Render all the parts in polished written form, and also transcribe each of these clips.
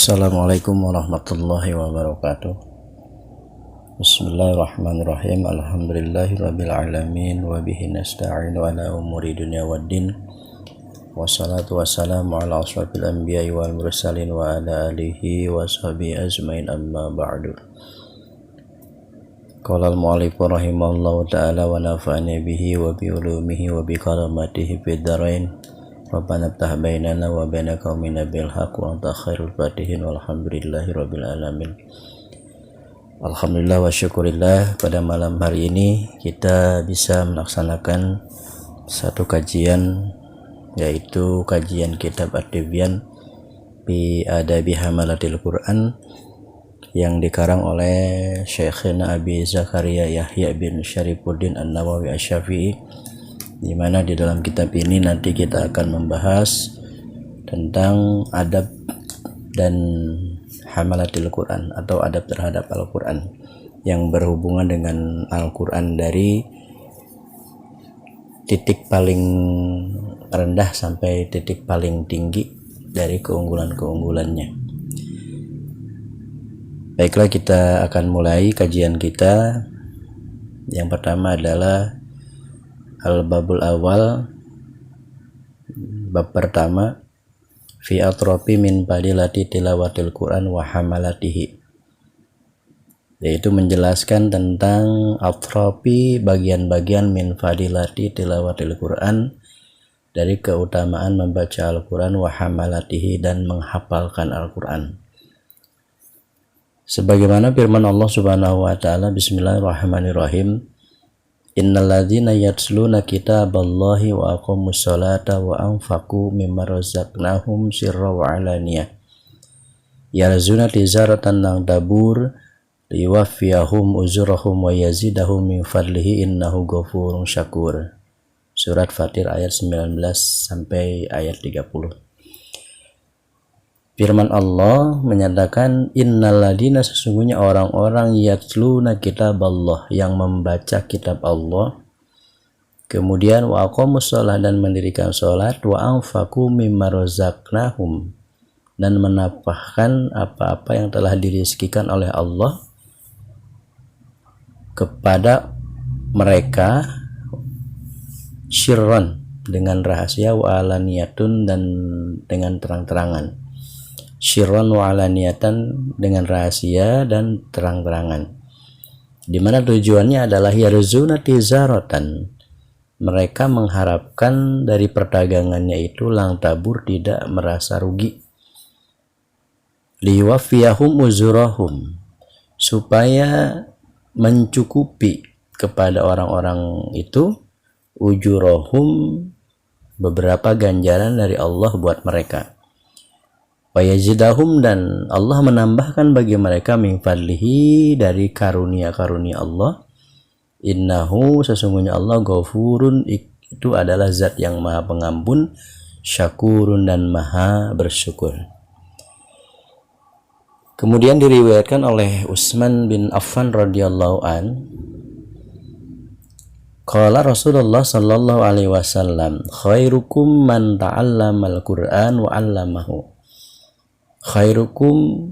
Assalamualaikum warahmatullahi wabarakatuh. Bismillahirrahmanirrahim. Alhamdulillahirabbil alamin wa bihi nasta'inu ala umuri dunya waddin. Wassalatu wassalamu ala asyrafil anbiya'i wal mursalin wa ala alihi wa sahbihi ajmain, amma ba'du. Qala al-mu'allif rahimahullahu ta'ala wa nafa'ani bihi wa bi ulumihi wa bi karamatihi fid dharain. Rabbana iftah bainana wa baina qaumina bil haqq wa anta khairul fatihin walhamdulillahi rabbil alamin. Alhamdulillah wa syukurillah, pada malam hari ini kita bisa melaksanakan satu kajian, yaitu kajian kitab At-Tibyan bi Adabi Hamalatil Quran yang dikarang oleh Syekhina Abi Zakaria Yahya bin Syarifuddin An-Nawawi Asy-Syafi'i, di mana di dalam kitab ini nanti kita akan membahas tentang adab dan hamalatil Quran atau adab terhadap Al-Quran yang berhubungan dengan Al-Quran dari titik paling rendah sampai titik paling tinggi dari keunggulan-keunggulannya. Baiklah, kita akan mulai kajian kita. Yang pertama adalah Al-Babul Awal, bab pertama, fi atropi min fadilati tilawatil Quran wa hamalatihi, yaitu menjelaskan tentang atropi, bagian-bagian min fadilati tilawatil Quran, dari keutamaan membaca Al-Quran, wa hamalatihi, dan menghafalkan Al-Quran. Sebagaimana firman Allah Subhanahu wa ta'ala, bismillahirrahmanirrahim, innalladzina yatsluna kitaballahi wa aqamus salata wa anfaqu mimma razaqnahum sirra wa alaniyah yarzuna tizaratan lang tabur liwaffiyahum uzurahum wa yazidahum min fadlihi innahu ghafurun syakur. Surat Fatir ayat 19 sampai ayat 30. Firman Allah menyatakan, innalladzina, sesungguhnya orang-orang yatluna kitaballah, yang membaca kitab Allah, kemudian wa aqamus shalah, dan mendirikan salat, wa anfaqu mimma razaqnahum, dan menafkahkan apa-apa yang telah dirizkikan oleh Allah kepada mereka, syirran, dengan rahasia, wa alaniyatun, dan dengan terang-terangan. Syirran wa alaniyatan, dengan rahasia dan terang-terangan, di mana tujuannya adalah yarzuna tizaratan, mereka mengharapkan dari perdagangannya itu lang tabur, tidak merasa rugi, liwafiyahum uzurahum, supaya mencukupi kepada orang-orang itu ujurahum, beberapa ganjaran dari Allah buat mereka. Wayazidahum, dan Allah menambahkan bagi mereka min fadlihi, dari karunia-karunia Allah. Innahu, sesungguhnya Allah, ghafurun, itu adalah zat yang maha pengampun, syakurun, dan maha bersyukur. Kemudian diriwayatkan oleh Utsman bin Affan radhiyallahu an, qala Rasulullah sallallahu alaihi wasallam, khairukum man ta'allamal Qur'an wa 'allamahu. Khairukum,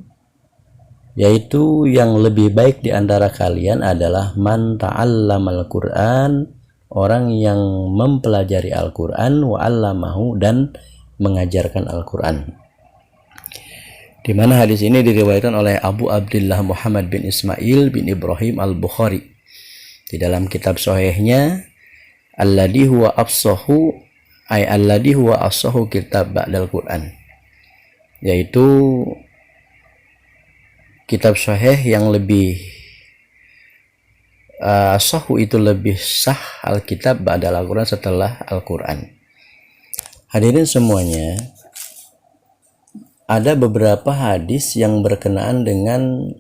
yaitu yang lebih baik di antara kalian adalah man ta'allamal Qur'an, orang yang mempelajari Al-Qur'an, wa 'allamahu, dan mengajarkan Al-Qur'an. Di mana hadis ini diriwayatkan oleh Abu Abdullah Muhammad bin Ismail bin Ibrahim Al-Bukhari di dalam kitab sahihnya, alladhi huwa afsahu, ay alladhi huwa afsahu kitab ba'dal Qur'an, yaitu kitab sahih yang lebih sahih, itu lebih sah Alkitab ba'dal Al-Quran, setelah Al-Quran. Hadirin semuanya, ada beberapa hadis yang berkenaan dengan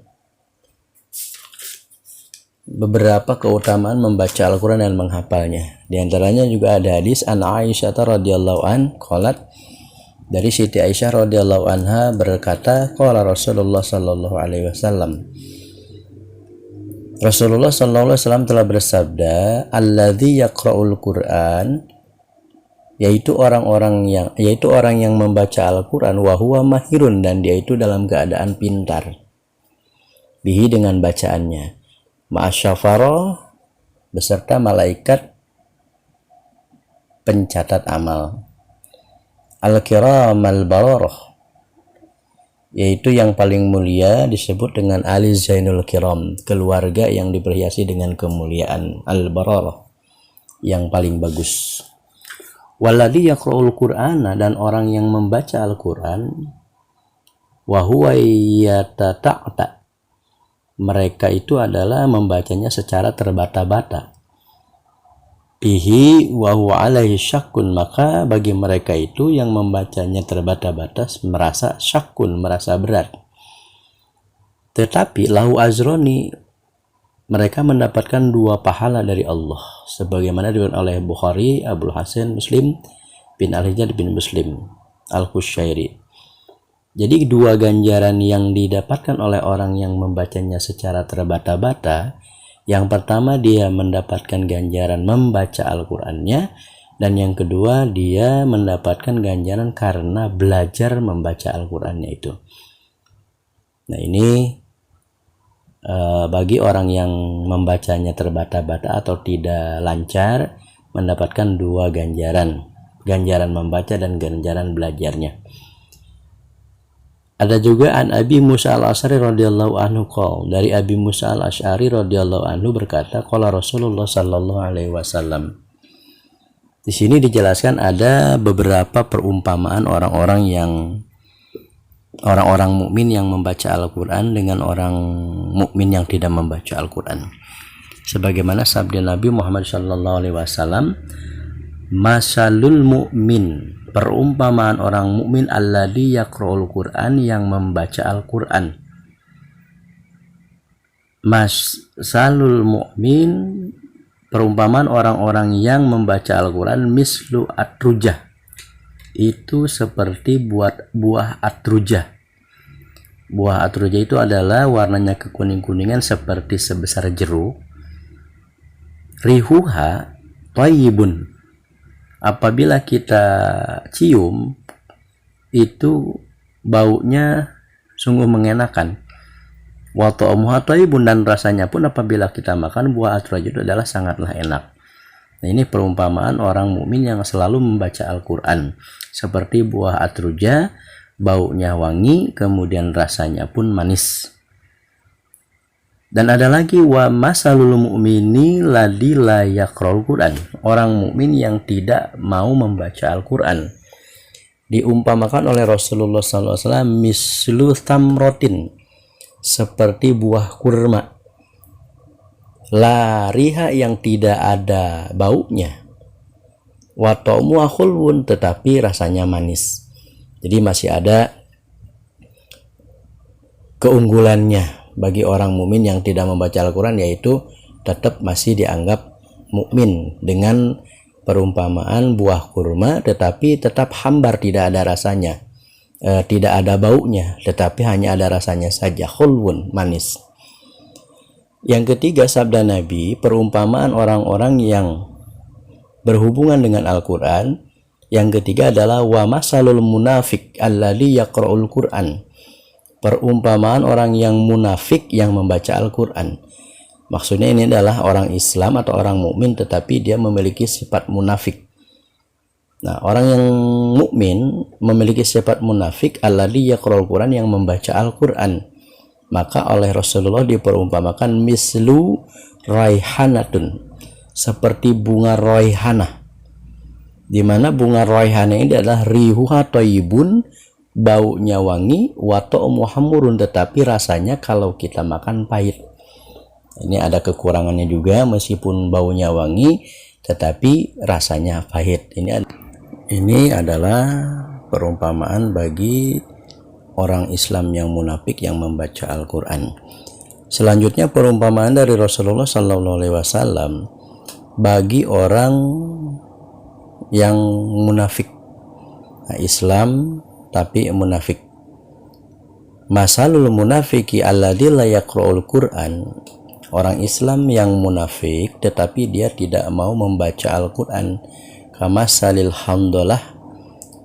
beberapa keutamaan membaca Al-Quran dan menghafalnya. Di antaranya juga ada hadis an Aisyah radhiyallahu an qalat, dari Siti Aisyah radhiyallahu anha berkata, qala Rasulullah sallallahu alaihi wasallam, Rasulullah sallallahu alaihi wasallam telah bersabda, alladzi yaqra'ul Qur'an, yaitu orang yang membaca Al-Qur'an wa huwa mahirun, dan dia itu dalam keadaan pintar, bihi dengan bacaannya, ma'asyafara beserta malaikat pencatat amal, al-kiram al-bararah, yaitu yang paling mulia disebut dengan Ali Zainul Kiram, keluarga yang diperhiasi dengan kemuliaan, al-bararah, yang paling bagus. Walladzi yaqra'ul Qur'ana, dan orang yang membaca Al-Qur'an, wa huwa yatata'ta, mereka itu adalah membacanya secara terbata-bata, bihi wa huwa alaihi syakkun, maka bagi mereka itu yang membacanya terbata-bata merasa syakkun, merasa berat. Tetapi lahu azroni, mereka mendapatkan 2 pahala dari Allah, sebagaimana diriwayatkan oleh Bukhari, Abul Hasan Muslim bin Al-Hajjaj bin Muslim Al-Qushairi. Jadi 2 ganjaran yang didapatkan oleh orang yang membacanya secara terbata-bata. Yang pertama, dia mendapatkan ganjaran membaca Al-Qur'annya, dan yang kedua, dia mendapatkan ganjaran karena belajar membaca Al-Qur'annya itu. Nah, ini bagi orang yang membacanya terbata-bata atau tidak lancar, mendapatkan 2 ganjaran membaca dan ganjaran belajarnya. Ada juga an Abi Musa al-Asy'ari radhiyallahu anhu qol, dari Abi Musa al-Asy'ari radhiyallahu anhu berkata, qala Rasulullah sallallahu alaihi wasallam. Di sini dijelaskan ada beberapa perumpamaan orang-orang mukmin yang membaca Al-Qur'an dengan orang mukmin yang tidak membaca Al-Qur'an. Sebagaimana sabda Nabi Muhammad sallallahu alaihi wasallam, masalul mu'min, perumpamaan orang mukmin, alladzi yaqra'ul Qur'an, yang membaca Al-Qur'an. Masalul mu'min, perumpamaan orang-orang yang membaca Al-Qur'an, mislu atrujah, itu seperti buah atrujah. Buah atrujah itu adalah warnanya kekuning-kuningan seperti sebesar jeruk. Rihuha thayyibun, apabila kita cium itu baunya sungguh mengenakan. Wa ta'amuha thayyibun, dan rasanya pun apabila kita makan buah atrujah itu adalah sangatlah enak. Nah, ini perumpamaan orang mukmin yang selalu membaca Al-Qur'an, seperti buah atrujah, baunya wangi, kemudian rasanya pun manis. Dan ada lagi wa masalul mu'mini ladzi la yaqra'ul Qur'an, orang mukmin yang tidak mau membaca Al-Qur'an. Diumpamakan oleh Rasulullah SAW mislu tamrotin, seperti buah kurma, la riha, yang tidak ada baunya, wa ta'mu khulwun, tetapi rasanya manis. Jadi masih ada keunggulannya bagi orang mukmin yang tidak membaca Al-Qur'an, yaitu tetap masih dianggap mukmin dengan perumpamaan buah kurma, tetapi tetap hambar, tidak ada rasanya, tidak ada baunya, tetapi hanya ada rasanya saja, khulwun, manis. Yang ketiga, sabda Nabi, perumpamaan orang-orang yang berhubungan dengan Al-Qur'an. Yang ketiga adalah wa masalul munafik alladzi yaqra'ul Qur'an, perumpamaan orang yang munafik yang membaca Al-Qur'an. Maksudnya ini adalah orang Islam atau orang mukmin tetapi dia memiliki sifat munafik. Nah, orang yang mukmin memiliki sifat munafik alladzi yaqra'ul Qur'an, yang membaca Al-Qur'an. Maka oleh Rasulullah diperumpamakan mislu raihanatun, seperti bunga raihanah, di mana bunga raihanah ini adalah rihuha thayyibun, baunya wangi, wa ta'mu hamurun, tetapi rasanya kalau kita makan pahit. Ini ada kekurangannya juga, meskipun baunya wangi tetapi rasanya pahit. Ini adalah perumpamaan bagi orang Islam yang munafik yang membaca Al-Qur'an. Selanjutnya perumpamaan dari Rasulullah SAW bagi orang yang munafik, Islam tapi munafik. Masalul munafiki alladzi la yaqra'ul Qur'an, orang Islam yang munafik tetapi dia tidak mau membaca Al-Qur'an. Kamasalil handolah,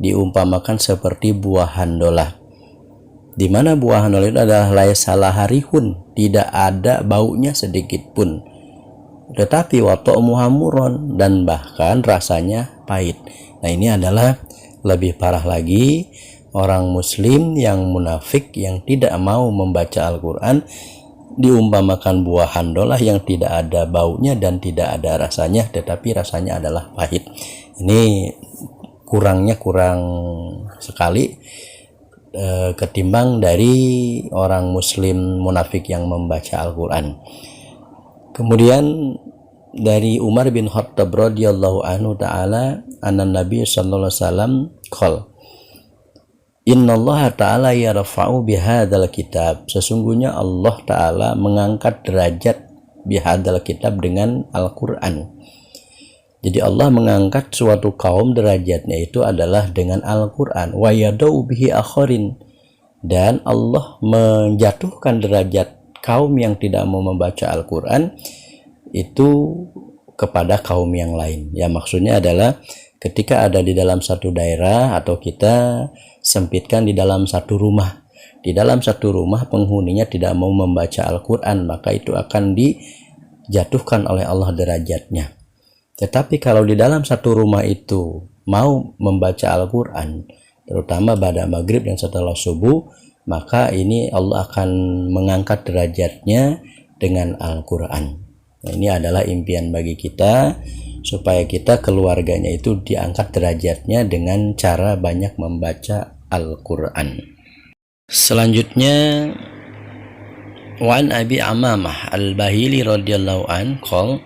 diumpamakan seperti buah handolah, di mana buah handolah itu adalah laisa laharihun, tidak ada baunya sedikit pun, tetapi wata'muha murron, dan bahkan rasanya pahit. Nah, ini adalah lebih parah lagi orang muslim yang munafik yang tidak mau membaca Al-Quran, diumpamakan buah handolah yang tidak ada baunya dan tidak ada rasanya, tetapi rasanya adalah pahit. Ini kurang sekali ketimbang dari orang muslim munafik yang membaca Al-Quran. Kemudian dari Umar bin Khattab radhiyallahu anhu ta'ala, anna Nabi sallallahu alaihi wasallam qol, innallaha ta'ala yarfa'u bihadzal kitab, sesungguhnya Allah ta'ala mengangkat derajat bihadzal kitab dengan Al-Quran. Jadi Allah mengangkat suatu kaum derajatnya itu adalah dengan Al-Quran. Wa yadau bihi akharin, dan Allah menjatuhkan derajat kaum yang tidak mau membaca Al-Quran itu kepada kaum yang lain. Ya, maksudnya adalah ketika ada di dalam satu daerah, atau kita sempitkan di dalam satu rumah, di dalam satu rumah penghuninya tidak mau membaca Al-Quran, maka itu akan dijatuhkan oleh Allah derajatnya. Tetapi kalau di dalam satu rumah itu mau membaca Al-Quran, terutama pada maghrib dan setelah subuh, maka ini Allah akan mengangkat derajatnya dengan Al-Quran. Nah, ini adalah impian bagi kita, supaya kita keluarganya itu diangkat derajatnya dengan cara banyak membaca Al-Quran. Selanjutnya, Wa'an Abi Amamah Al-Bahili radhiyallahu an qol,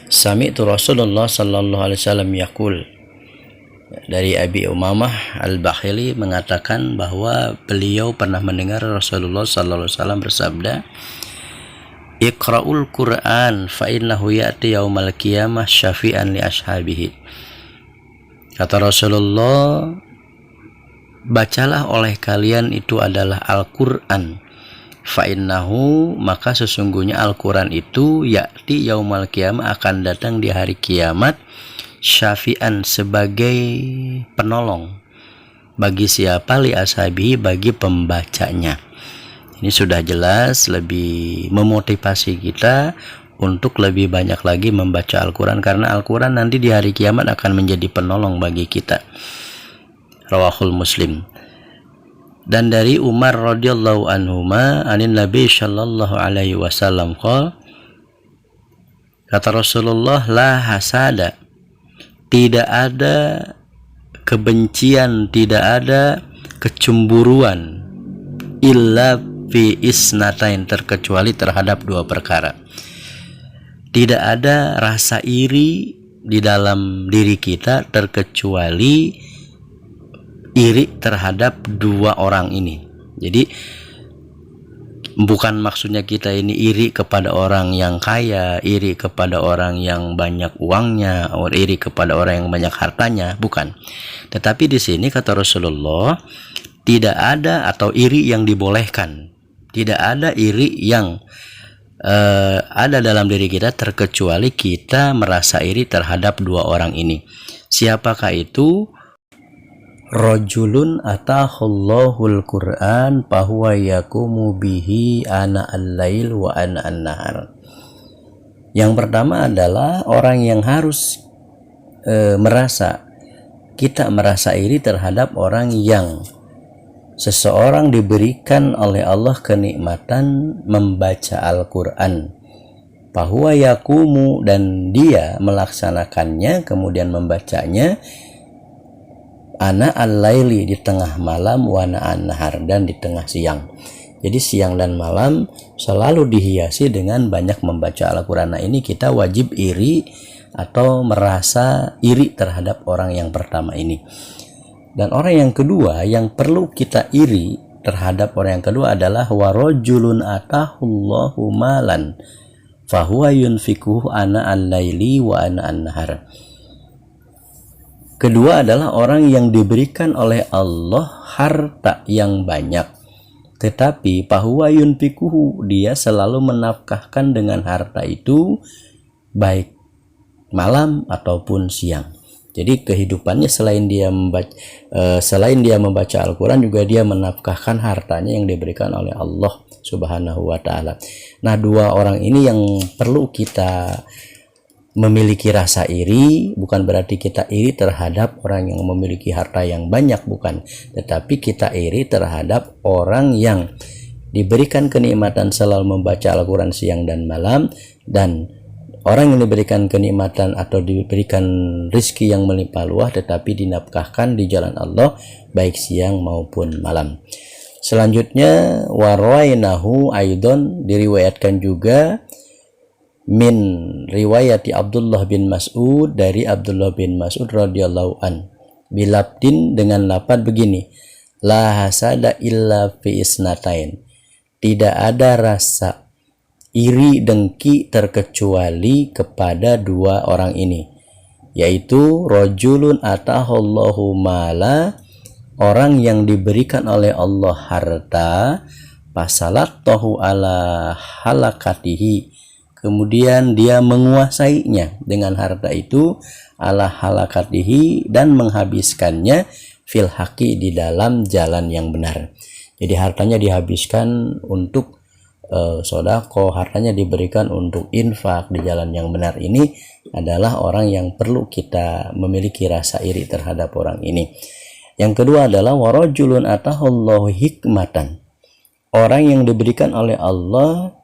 sami'tu Rasulullah sallallahu alaihi wasallam yaqul, dari Abi Umamah Al-Bahili mengatakan bahwa beliau pernah mendengar Rasulullah sallallahu alaihi wasallam bersabda, Iqra'ul Qur'an fa innahu ya'ti yaumal qiyamah syafi'an li ashabihi. Kata Rasulullah, bacalah oleh kalian itu adalah Al-Qur'an, fa innahu, maka sesungguhnya Al-Quran itu ya'ti yaumal qiyamah, akan datang di hari kiamat, syafi'an, sebagai penolong bagi siapa, li ashabi, bagi pembacanya. Ini sudah jelas lebih memotivasi kita untuk lebih banyak lagi membaca Al-Quran, karena Al-Quran nanti di hari kiamat akan menjadi penolong bagi kita. Rawahul Muslim. Dan dari Umar radhiyallahu anhuma anin Nabi sallallahu alaihi wasallam qol, kata Rasulullah, la hasada, tidak ada kebencian, tidak ada kecemburuan, illa fi isnatain, terkecuali terhadap dua perkara. Tidak ada rasa iri di dalam diri kita terkecuali iri terhadap dua orang ini. Jadi bukan maksudnya kita ini iri kepada orang yang kaya, iri kepada orang yang banyak uangnya, atau iri kepada orang yang banyak hartanya, bukan. Tetapi di sini kata Rasulullah, tidak ada, atau iri yang dibolehkan, tidak ada iri yang ada dalam diri kita terkecuali kita merasa iri terhadap dua orang ini. Siapakah itu? Rajulun atahullahul Qur'an fahuwa yaqumu bihi ana al-lail wa ana an-nahar. Yang pertama adalah orang yang harus kita merasa iri terhadap orang yang seseorang diberikan oleh Allah kenikmatan membaca Al-Quran, fahuwa yaqumu, dan dia melaksanakannya, kemudian membacanya, ana al-laili, di tengah malam, wa ana an-nahar, dan di tengah siang. Jadi siang dan malam selalu dihiasi dengan banyak membaca Al-Quran. Nah, ini kita wajib iri atau merasa iri terhadap orang yang pertama ini. Dan orang yang kedua yang perlu kita iri terhadap orang yang kedua adalah warajulun atahullahu malan fahuwa yunfikuhu ana al-laili wa ana an-nahar. Kedua adalah orang yang diberikan oleh Allah harta yang banyak, tetapi fahuwa yunfikuhu, dia selalu menafkahkan dengan harta itu baik malam ataupun siang. Jadi kehidupannya selain dia membaca Al-Quran, juga dia menafkahkan hartanya yang diberikan oleh Allah Subhanahu wa Ta'ala. Nah, dua orang ini yang perlu kita memiliki rasa iri. Bukan berarti kita iri terhadap orang yang memiliki harta yang banyak, bukan, tetapi kita iri terhadap orang yang diberikan kenikmatan selalu membaca Al-Quran siang dan malam, dan orang yang diberikan kenikmatan atau diberikan rizki yang melimpah ruah tetapi dinafkahkan di jalan Allah baik siang maupun malam. Selanjutnya warwainahu aidon, diriwayatkan juga min riwayati Abdullah bin Mas'ud, dari Abdullah bin Mas'ud radhiyallahu an, bilabdin, dengan lafaz begini, la hasada illa fi isnatain, tidak ada rasa iri dengki terkecuali kepada dua orang ini, yaitu rajulun atahallahu mala, orang yang diberikan oleh Allah harta, fasalatahu ala halakatihi, kemudian dia menguasainya dengan harta itu, ala halakatihi, dan menghabiskannya fil haqi, di dalam jalan yang benar. Jadi hartanya dihabiskan untuk sodako, hartanya diberikan untuk infak di jalan yang benar. Ini adalah orang yang perlu kita memiliki rasa iri terhadap orang ini. Yang kedua adalah warajulun atahallahu hikmatan, orang yang diberikan oleh Allah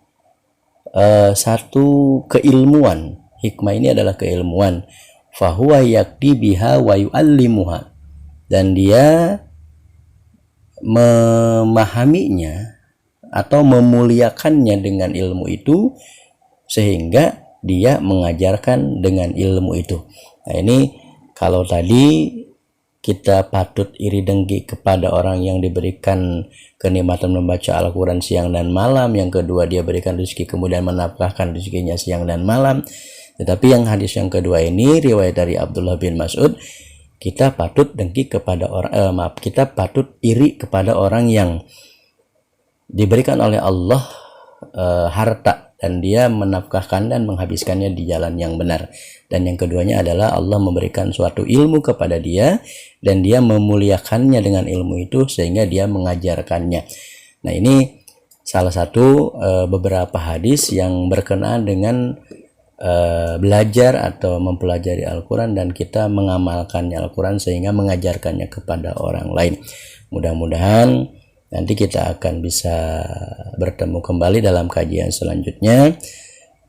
satu keilmuan. Hikmah ini adalah keilmuan. Fahuwa yakti biha wa yu'allimuha, dan dia memahaminya atau memuliakannya dengan ilmu itu, sehingga dia mengajarkan dengan ilmu itu. Nah, ini kalau tadi kita patut iri dengki kepada orang yang diberikan kenikmatan membaca Al-Quran siang dan malam, yang kedua dia berikan rezeki kemudian menafkahkan rezekinya siang dan malam. Tetapi yang hadis yang kedua ini riwayat dari Abdullah bin Mas'ud, kita patut dengki kepada kita patut iri kepada orang yang diberikan oleh Allah harta, dan dia menafkahkan dan menghabiskannya di jalan yang benar. Dan yang keduanya adalah Allah memberikan suatu ilmu kepada dia, dan dia memuliakannya dengan ilmu itu sehingga dia mengajarkannya. Nah, ini salah satu beberapa hadis yang berkenaan dengan belajar atau mempelajari Al-Quran dan kita mengamalkannya Al-Quran sehingga mengajarkannya kepada orang lain. Mudah-mudahan nanti kita akan bisa bertemu kembali dalam kajian selanjutnya.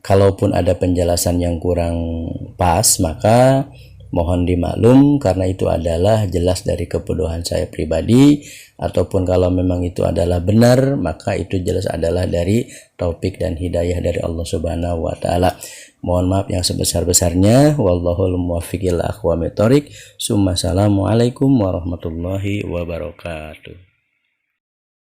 Kalaupun ada penjelasan yang kurang pas, maka mohon dimaklum, karena itu adalah jelas dari kebodohan saya pribadi, ataupun kalau memang itu adalah benar, maka itu jelas adalah dari taufik dan hidayah dari Allah Subhanahu wa Ta'ala. Mohon maaf yang sebesar-besarnya. Wallahul muwaffiq ila aqwamit thoriq. Assalamualaikum warahmatullahi wabarakatuh.